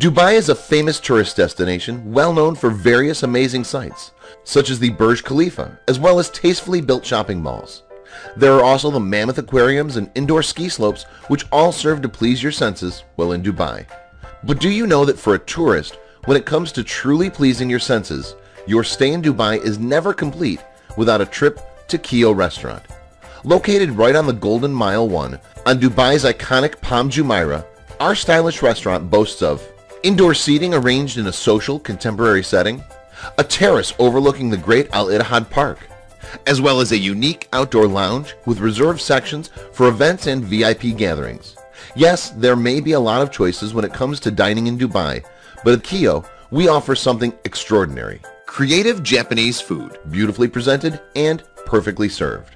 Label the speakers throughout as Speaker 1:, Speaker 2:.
Speaker 1: Dubai is a famous tourist destination well known for various amazing sights, such as the Burj Khalifa, as well as tastefully built shopping malls. There are also the mammoth aquariums and indoor ski slopes, which all serve to please your senses while in Dubai. But do you know that for a tourist, when it comes to truly pleasing your senses, your stay in Dubai is never complete without a trip to Kio Restaurant. Located right on the Golden Mile 1 on Dubai's iconic Palm Jumeirah, our stylish restaurant boasts of indoor seating arranged in a social, contemporary setting, a terrace overlooking the great Al Ittihad Park, as well as a unique outdoor lounge with reserved sections for events and VIP gatherings. Yes, there may be a lot of choices when it comes to dining in Dubai, but at Kio, we offer something extraordinary. Creative Japanese food, beautifully presented and perfectly served.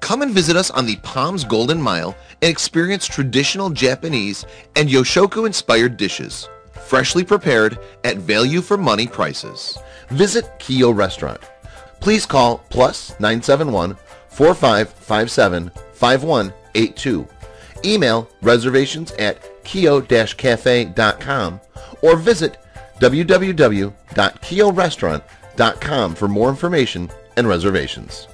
Speaker 1: Come and visit us on the Palm's Golden Mile and experience traditional Japanese and Yoshoku-inspired dishes, freshly prepared at value-for-money prices. Visit Kio Restaurant. Please call +971 4557 5182. Email reservations@kio-cafe.com or visit www.kiorestaurant.com for more information and reservations.